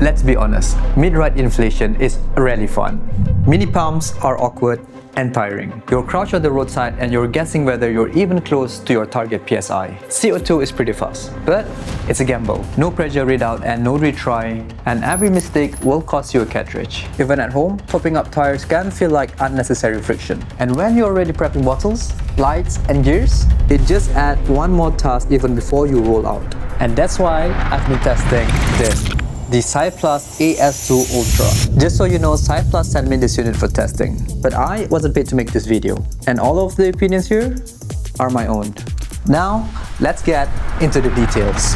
let's be honest, mid-ride inflation is rarely fun. Mini pumps are awkward and tiring. You're crouched on the roadside and you're guessing whether you're even close to your target PSI. CO2 is pretty fast, but it's a gamble. No pressure readout and no retry, and every mistake will cost you a cartridge. Even at home, topping up tires can feel like unnecessary friction. And when you're already prepping bottles, lights and gears, it just adds one more task even before you roll out. And that's why I've been testing this, the CYCLUS AS2 Ultra. Just so you know, CYCLUS sent me this unit for testing, but I wasn't paid to make this video, and all of the opinions here are my own. Now, let's get into the details.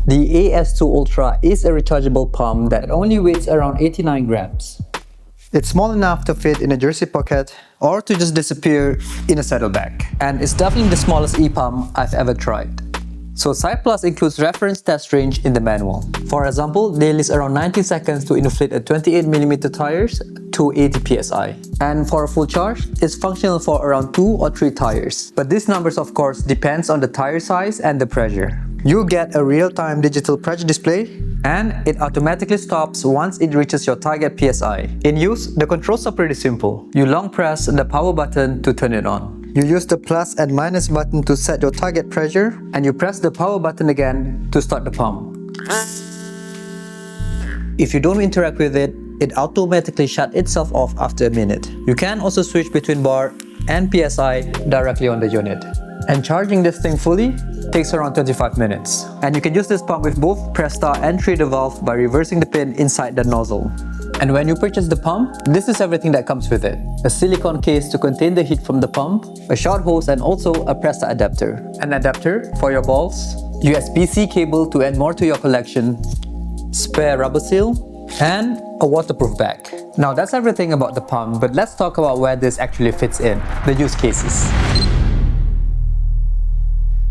The AS2 Ultra is a rechargeable pump that only weighs around 89 grams. It's small enough to fit in a jersey pocket or to just disappear in a saddlebag. And it's definitely the smallest e-pump I've ever tried. So CYCLUS includes reference test range in the manual. For example, they list around 90 seconds to inflate a 28mm tires to 80 psi. And for a full charge, it's functional for around 2 or 3 tires. But these numbers of course depends on the tire size and the pressure. You get a real-time digital pressure display, and it automatically stops once it reaches your target PSI. In use, the controls are pretty simple. You long press the power button to turn it on. You use the plus and minus button to set your target pressure, and you press the power button again to start the pump. If you don't interact with it, it automatically shuts itself off after a minute. You can also switch between bar and PSI directly on the unit. And charging this thing fully takes around 25 minutes. And you can use this pump with both press start and trigger the valve by reversing the pin inside the nozzle. And when you purchase the pump, this is everything that comes with it. A silicone case to contain the heat from the pump, a short hose, and also a press start adapter. An adapter for your balls, USB-C cable to add more to your collection, spare rubber seal, and a waterproof bag. Now that's everything about the pump, but let's talk about where this actually fits in, the use cases.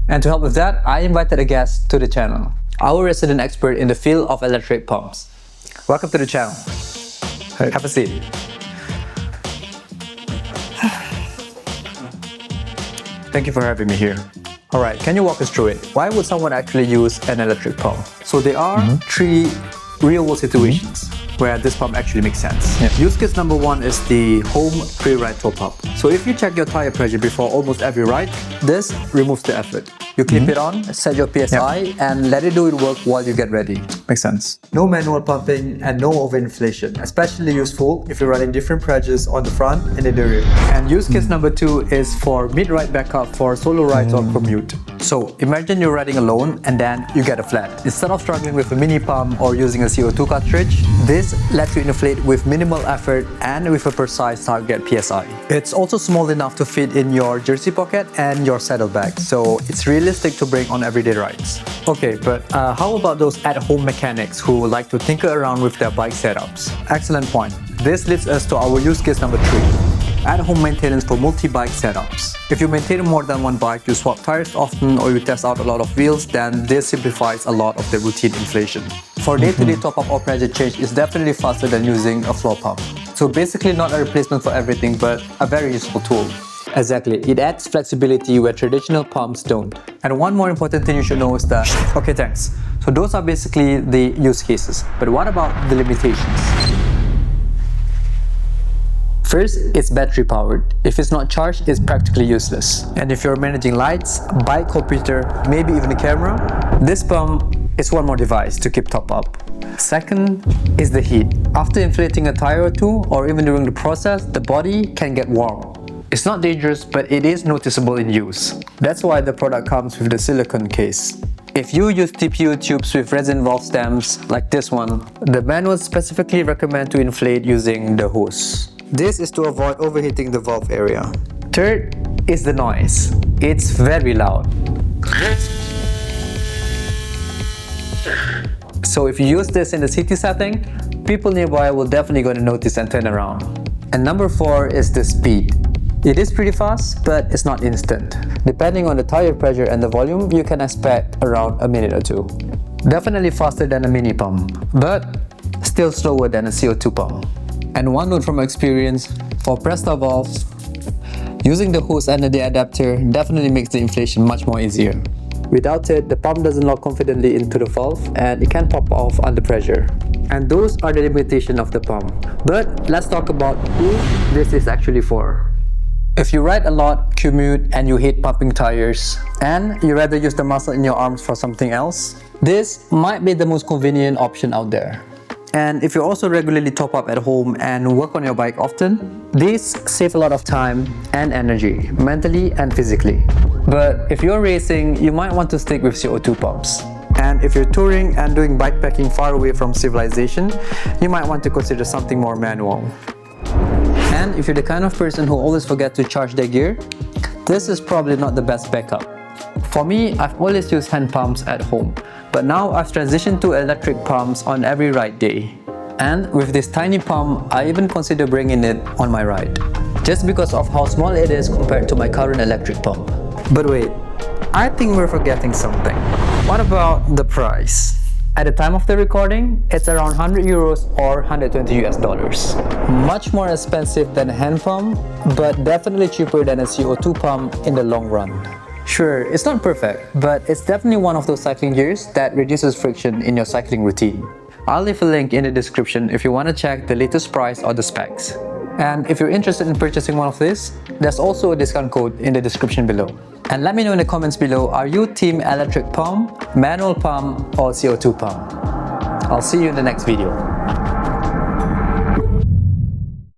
And to help with that, I invited a guest to the channel, our resident expert in the field of electric pumps. Welcome to the channel. Hi. Have a seat. Thank you for having me here. Alright, can you walk us through it? Why would someone actually use an electric pump? So there are 3 real-world situations where this pump actually makes sense. Yeah. Use case number 1 is the home pre-ride top-up. So if you check your tire pressure before almost every ride, this removes the effort. You clip it on, set your PSI, and let it do its work while you get ready. Makes sense. No manual pumping and no overinflation, especially useful if you're running different pressures on the front and in the rear. And use case number 2 is for mid-ride backup for solo rides or commute. So imagine you're riding alone and then you get a flat. Instead of struggling with a mini pump or using a CO2 cartridge, this lets you inflate with minimal effort and with a precise target PSI. It's also small enough to fit in your jersey pocket and your saddlebag, so it's realistic to bring on everyday rides. Okay, but how about those at-home mechanics who like to tinker around with their bike setups? Excellent point. This leads us to our use case number 3. At-home maintenance for multi-bike setups. If you maintain more than one bike, you swap tires often, or you test out a lot of wheels, then this simplifies a lot of the routine inflation. For day-to-day top-up or pressure change, it's definitely faster than using a floor pump. So basically not a replacement for everything, but a very useful tool. Exactly, it adds flexibility where traditional pumps don't. And one more important thing you should know is that, okay, thanks. So those are basically the use cases, but what about the limitations? First, it's battery powered. If it's not charged, it's practically useless. And if you're managing lights, bike, computer, maybe even a camera, this pump is one more device to keep top up. Second is the heat. After inflating a tire or two, or even during the process, the body can get warm. It's not dangerous, but it is noticeable in use. That's why the product comes with the silicone case. If you use TPU tubes with resin valve stems like this one, the manual specifically recommends to inflate using the hose. This is to avoid overheating the valve area. Third is the noise. It's very loud. So if you use this in the city setting, people nearby will definitely going to notice and turn around. And number 4 is the speed. It is pretty fast, but it's not instant. Depending on the tire pressure and the volume, you can expect around a minute or 2. Definitely faster than a mini pump, but still slower than a CO2 pump. And one note from experience, for press-start valves, using the hose and the adapter definitely makes the inflation much more easier. Without it, the pump doesn't lock confidently into the valve and it can pop off under pressure. And those are the limitations of the pump. But let's talk about who this is actually for. If you ride a lot, commute, and you hate pumping tires, and you rather use the muscle in your arms for something else, this might be the most convenient option out there. And if you also regularly top up at home and work on your bike often, these save a lot of time and energy, mentally and physically. But if you're racing, you might want to stick with CO2 pumps. And if you're touring and doing bikepacking far away from civilization, you might want to consider something more manual. And if you're the kind of person who always forgets to charge their gear, this is probably not the best backup. For me, I've always used hand pumps at home, but now I've transitioned to electric pumps on every ride day. And with this tiny pump, I even consider bringing it on my ride, just because of how small it is compared to my current electric pump. But wait, I think we're forgetting something. What about the price? At the time of the recording, it's around 100 euros or 120 US dollars. Much more expensive than a hand pump, but definitely cheaper than a CO2 pump in the long run. Sure, it's not perfect, but it's definitely one of those cycling gears that reduces friction in your cycling routine. I'll leave a link in the description if you want to check the latest price or the specs. And if you're interested in purchasing one of these, there's also a discount code in the description below. And let me know in the comments below, are you team electric pump, manual pump, or CO2 pump? I'll see you in the next video.